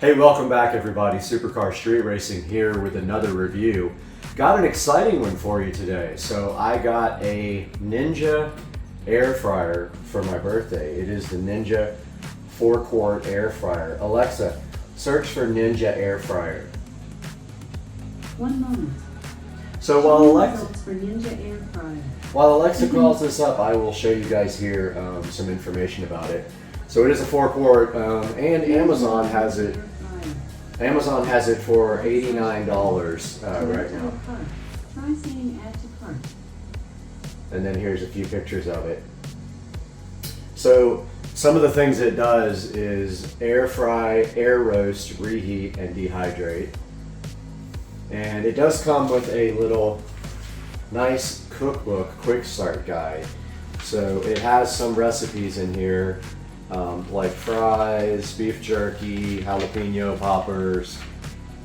Hey, welcome back everybody. Supercar Street Racing here with another review. Got an exciting one for you today. So I got a Ninja air fryer for my birthday. It is the Ninja 4-quart air fryer. Alexa, search for Ninja air fryer. One moment. So while Alexa calls this up, I will show you guys here some information about it. So it is a 4-quart, and Amazon has it. Amazon has it for $89 right now. Try saying add to cart. And then here's a few pictures of it. So some of the things it does is air fry, air roast, reheat, and dehydrate. And it does come with a little nice cookbook quick start guide. So it has some recipes in here, like fries, beef jerky, jalapeno poppers,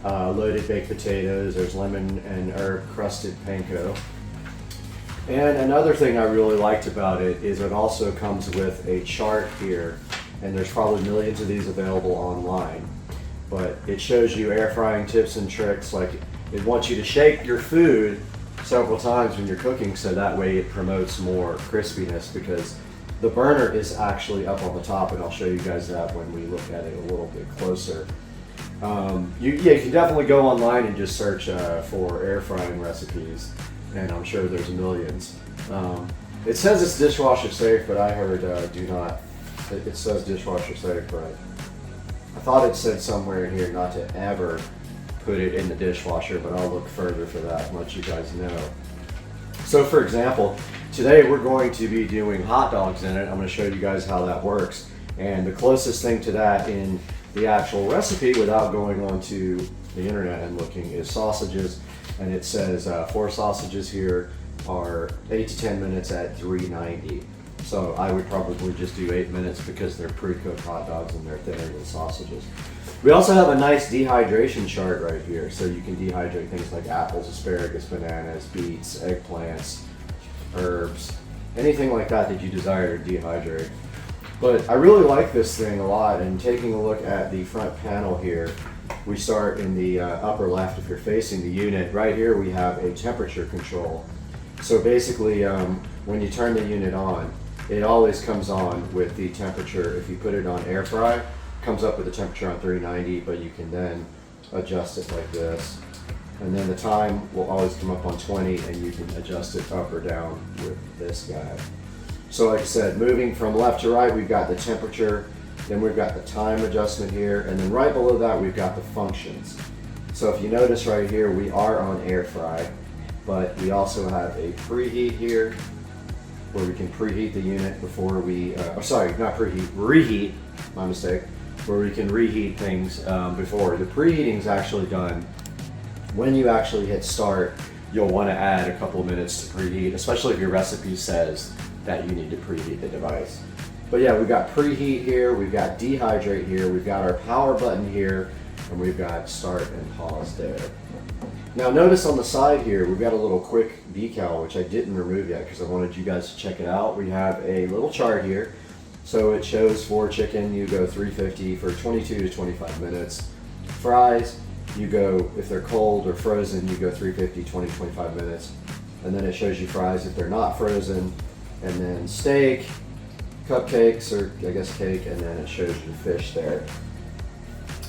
loaded baked potatoes. There's lemon and herb crusted panko. And another thing I really liked about it is it also comes with a chart here, and there's probably millions of these available online. But it shows you air frying tips and tricks, like it wants you to shake your food several times when you're cooking, so that way it promotes more crispiness, because the burner is actually up on the top, and I'll show you guys that when we look at it a little bit closer. You can definitely go online and just search for air frying recipes, and I'm sure there's millions. It says it's dishwasher safe, but I heard do not. It says dishwasher safe, but I thought it said somewhere in here not to ever put it in the dishwasher, but I'll look further for that and let you guys know. So for example, today we're going to be doing hot dogs in it. I'm going to show you guys how that works. And the closest thing to that in the actual recipe, without going onto the internet and looking, is sausages. And it says 4 sausages here are 8 to 10 minutes at 390. So I would probably just do 8 minutes because they're pre-cooked hot dogs and they're thinner than sausages. We also have a nice dehydration chart right here, so you can dehydrate things like apples, asparagus, bananas, beets, eggplants, herbs, anything like that that you desire to dehydrate. But I really like this thing a lot, and taking a look at the front panel here, we start in the upper left if you're facing the unit. Right here we have a temperature control. So basically when you turn the unit on, it always comes on with the temperature. If you put it on air fry, comes up with the temperature on 390, but you can then adjust it like this. And then the time will always come up on 20, and you can adjust it up or down with this guy. So like I said, moving from left to right, we've got the temperature, then we've got the time adjustment here, and then right below that we've got the functions. So if you notice right here, we are on air fry, but we also have a preheat here, where we can preheat the unit before we, reheat, my mistake, where we can reheat things before. The preheating is actually done when you actually hit start. You'll want to add a couple of minutes to preheat, especially if your recipe says that you need to preheat the device. But yeah, we've got preheat here, we've got dehydrate here, we've got our power button here, and we've got start and pause there. Now notice on the side here, we've got a little quick decal, which I didn't remove yet because I wanted you guys to check it out. We have a little chart here. So it shows for chicken, you go 350 for 22 to 25 minutes. Fries, you go, if they're cold or frozen, you go 350, 20, 25 minutes. And then it shows you fries if they're not frozen. And then steak, cupcakes, or I guess cake, and then it shows you fish there.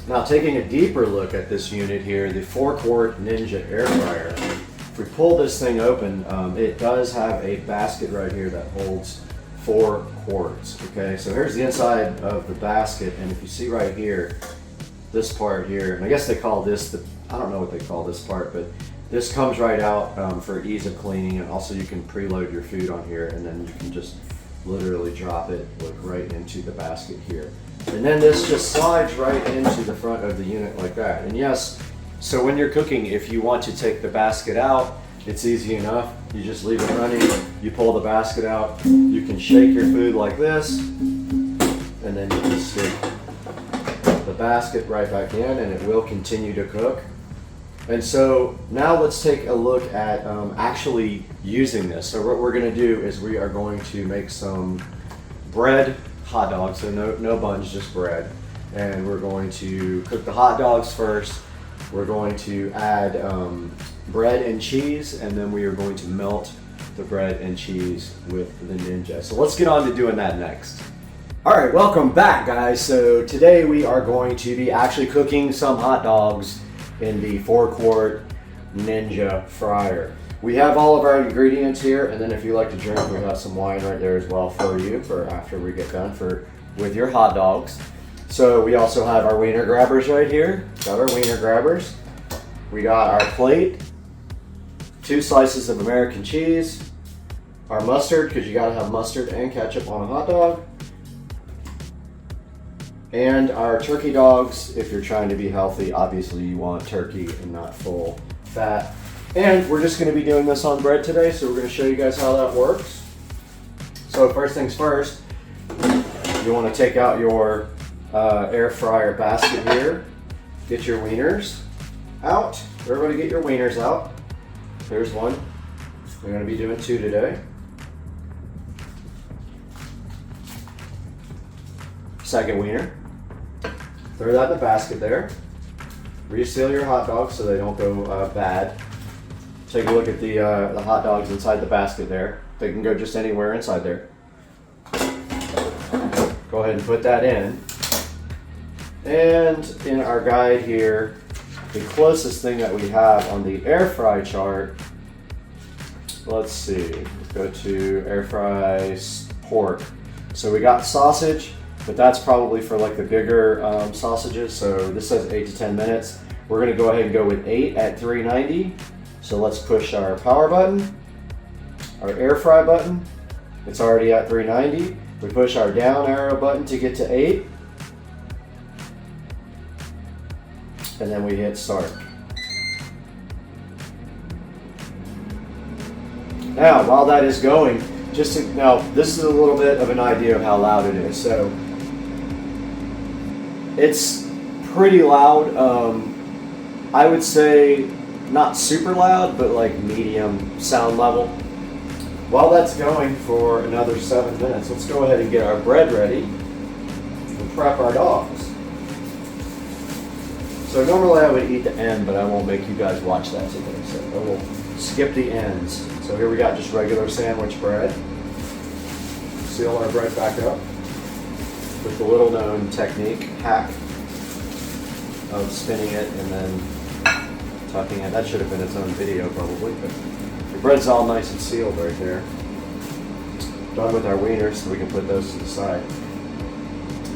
Now taking a deeper look at this unit here, the 4-quart Ninja air fryer. If we pull this thing open, it does have a basket right here that holds 4 quarts. Okay, so here's the inside of the basket, and if you see right here, this part here, and I guess they call this I don't know what they call this part, but this comes right out for ease of cleaning, and also you can preload your food on here, and then you can just literally drop it like right into the basket here. And then this just slides right into the front of the unit like that. And yes, so when you're cooking, if you want to take the basket out, it's easy enough. You just leave it running, you pull the basket out, you can shake your food like this, and then you can stick the basket right back in, and it will continue to cook. And so now let's take a look at actually using this. So what we're going to do is we are going to make some bread hot dogs, so no buns, just bread. and we're going to cook the hot dogs first. We're going to add bread and cheese, and then we are going to melt the bread and cheese with the Ninja. So let's get on to doing that next. All right, welcome back, guys. So today we are going to be actually cooking some hot dogs in the 4-quart Ninja fryer. We have all of our ingredients here, and then if you like to drink, we have some wine right there as well for you for after we get done with your hot dogs. So we also have our wiener grabbers right here. Got our wiener grabbers. We got our plate, 2 slices of American cheese, our mustard, because you gotta have mustard and ketchup on a hot dog, and our turkey dogs. If you're trying to be healthy, obviously you want turkey and not full fat. And we're just gonna be doing this on bread today, so we're gonna show you guys how that works. So first things first, you wanna take out your air fryer basket here. Get your wieners out. Everybody get your wieners out. There's one. We're gonna be doing 2 today. Second wiener. Throw that in the basket there. Reseal your hot dogs so they don't go bad. Take a look at the hot dogs inside the basket there. They can go just anywhere inside there. Go ahead and put that in. And in our guide here, the closest thing that we have on the air fry chart, let's see, let's go to air fry pork. So we got sausage, but that's probably for like the bigger sausages. So this says 8 to 10 minutes. We're gonna go ahead and go with 8 at 390. So let's push our power button, our air fry button. It's already at 390. We push our down arrow button to get to 8. And then we hit start. Now, while that is going, now this is a little bit of an idea of how loud it is. So it's pretty loud. I would say not super loud, but like medium sound level. While that's going for another 7 minutes, let's go ahead and get our bread ready and prep our dogs. So normally I would eat the end, but I won't make you guys watch that today. So I will skip the ends. So here we got just regular sandwich bread. Seal our bread back up with the little known technique, hack, of spinning it and then tucking it. That should have been its own video probably, but the bread's all nice and sealed right there. Done with our wieners, so we can put those to the side.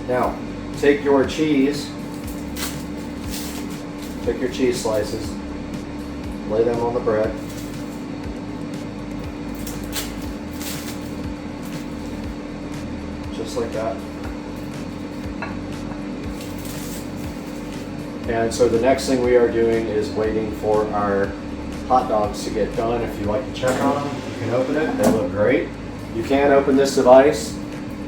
Now, take your cheese. Take your cheese slices, lay them on the bread. Just like that. And so the next thing we are doing is waiting for our hot dogs to get done. If you like to check on them, you can open it. They look great. You can open this device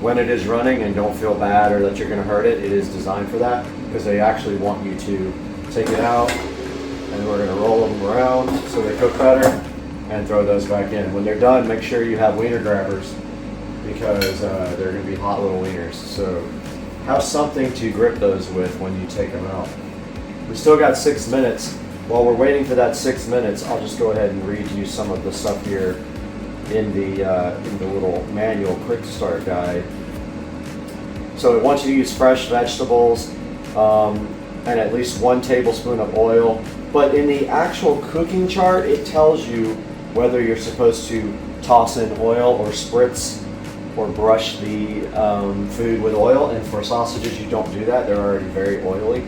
when it is running and don't feel bad or that you're going to hurt it. It is designed for that because they actually want you to take it out, and we're going to roll them around so they cook better and throw those back in. When they're done, make sure you have wiener grabbers because they're going to be hot little wieners. So have something to grip those with when you take them out. We still got 6 minutes. While we're waiting for that 6 minutes, I'll just go ahead and read you some of the stuff here in the little manual quick start guide. So it wants you to use fresh vegetables, and at least 1 tablespoon of oil. But in the actual cooking chart, it tells you whether you're supposed to toss in oil or spritz or brush the food with oil. And for sausages, you don't do that. They're already very oily.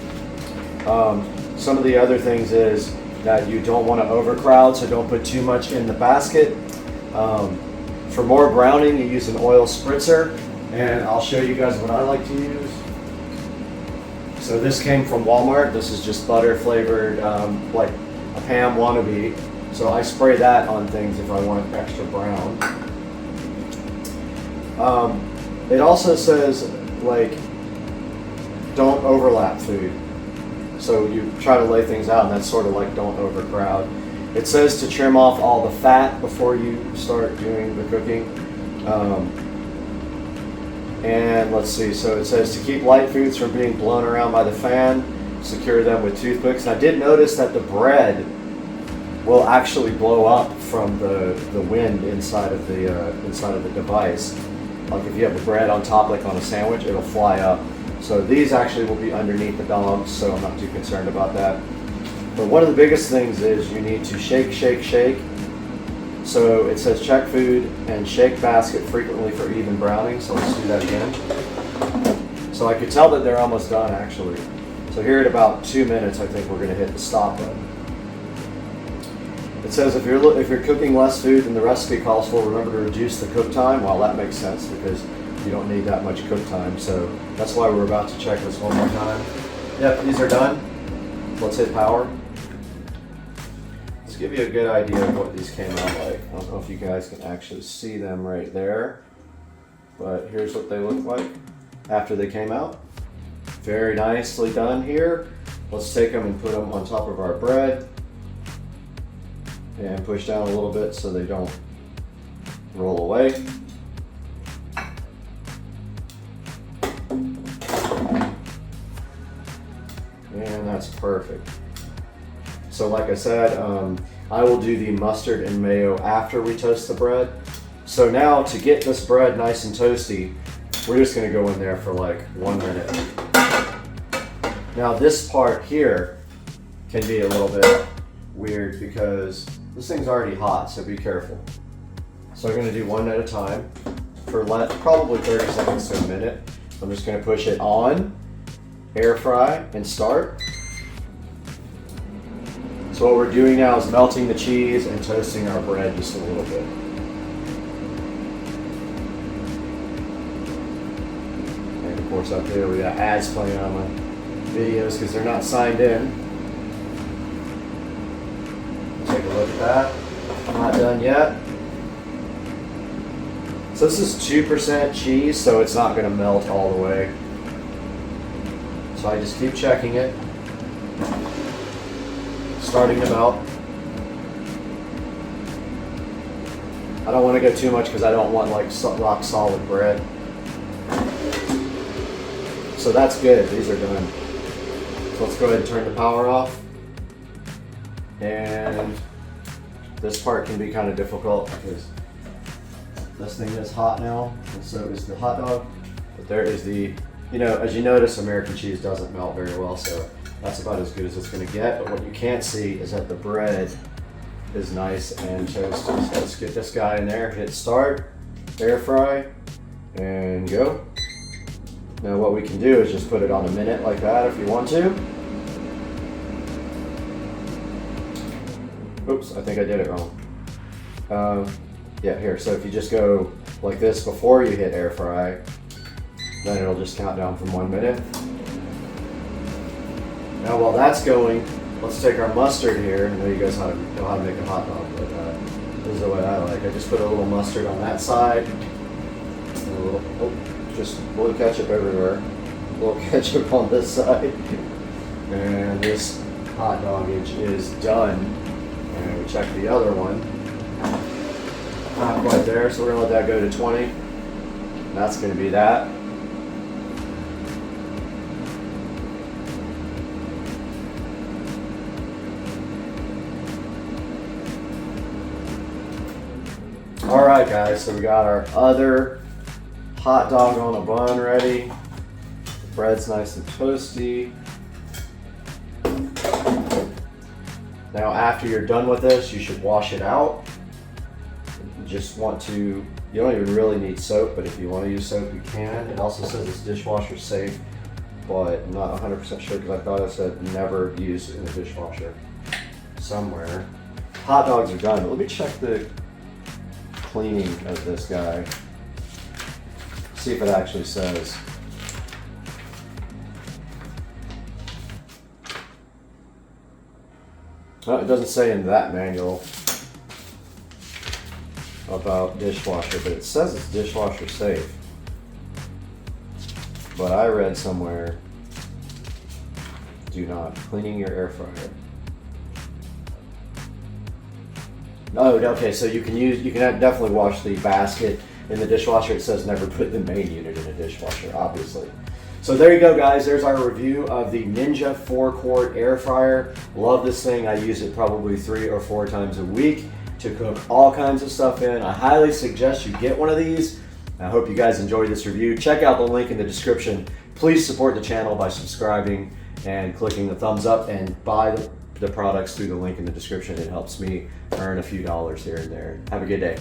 Some of the other things is that you don't want to overcrowd, so don't put too much in the basket. For more browning, you use an oil spritzer, and I'll show you guys what I like to use. So this came from Walmart. This is just butter flavored, like a Pam wannabe. So I spray that on things if I want extra brown. It also says like don't overlap food. So you try to lay things out, and that's sort of like don't overcrowd. It says to trim off all the fat before you start doing the cooking. And let's see, so it says to keep light foods from being blown around by the fan, secure them with toothpicks. And I did notice that the bread will actually blow up from the wind inside of the device. Like if you have the bread on top, like on a sandwich, it'll fly up. So these actually will be underneath the dogs, so I'm not too concerned about that. But one of the biggest things is you need to shake, shake, shake. So it says check food and shake basket frequently for even browning. So let's do that again. So I could tell that they're almost done actually. So here at about 2 minutes, I think we're going to hit the stop button. It says if you're cooking less food than the recipe calls for, remember to reduce the cook time. Well, that makes sense because you don't need that much cook time. So that's why we're about to check this one more time. Yep, these are done. Let's hit power. Let's give you a good idea of what these came out like. I don't know if you guys can actually see them right there, but here's what they look like after they came out. Very nicely done here. Let's take them and put them on top of our bread and push down a little bit so they don't roll away. And that's perfect. So like I said, I will do the mustard and mayo after we toast the bread. So now to get this bread nice and toasty, we're just gonna go in there for like 1 minute. Now this part here can be a little bit weird because this thing's already hot, so be careful. So I'm gonna do one at a time for probably 30 seconds to a minute. I'm just gonna push it on, air fry, and start. So what we're doing now is melting the cheese and toasting our bread just a little bit. And of course up there we got ads playing on my videos because they're not signed in. Take a look at that. Not done yet. So this is 2% cheese, so it's not going to melt all the way. So I just keep checking it. Starting to melt. I don't want to go too much because I don't want like rock solid bread. So that's good. These are done. So let's go ahead and turn the power off. And this part can be kind of difficult because this thing is hot now, and so is the hot dog. But there is the, as you notice, American cheese doesn't melt very well, so that's about as good as it's going to get. But what you can't see is that the bread is nice and toasty. So let's get this guy in there, hit start, air fry, and go. Now what we can do is just put it on a minute like that if you want to. Oops, I think I did it wrong. Yeah, here, so if you just go like this before you hit air fry, then it'll just count down from 1 minute. Now while that's going, let's take our mustard here. I know you guys know how to make a hot dog, but this is the way I like. I just put a little mustard on that side, just a little ketchup everywhere, a little ketchup on this side, and this hot dogage is done. And we check the other one. Not quite there, so we're gonna let that go to 20. And that's gonna be that. All right, guys, so we got our other hot dog on a bun ready. The bread's nice and toasty. Now after you're done with this, you should wash it out. You don't even really need soap, but if you want to use soap, you can. It also says it's dishwasher safe, but I'm not 100% sure because I thought it said never use in a dishwasher somewhere. Hot dogs are done. Let me check the cleaning of this guy. See if it actually says. Oh, it doesn't say in that manual about dishwasher, but it says it's dishwasher safe. But I read somewhere, do not cleaning your air fryer. Oh, okay, so you can definitely wash the basket in the dishwasher. It says never put the main unit in a dishwasher, obviously. So there you go, guys. There's our review of the Ninja 4-quart air fryer. Love this thing. I use it probably 3 or 4 times a week to cook all kinds of stuff in. I highly suggest you get one of these. I hope you guys enjoyed this review. Check out the link in the description. Please support the channel by subscribing and clicking the thumbs up, and buy the products through the link in the description. It helps me earn a few dollars here and there. Have a good day.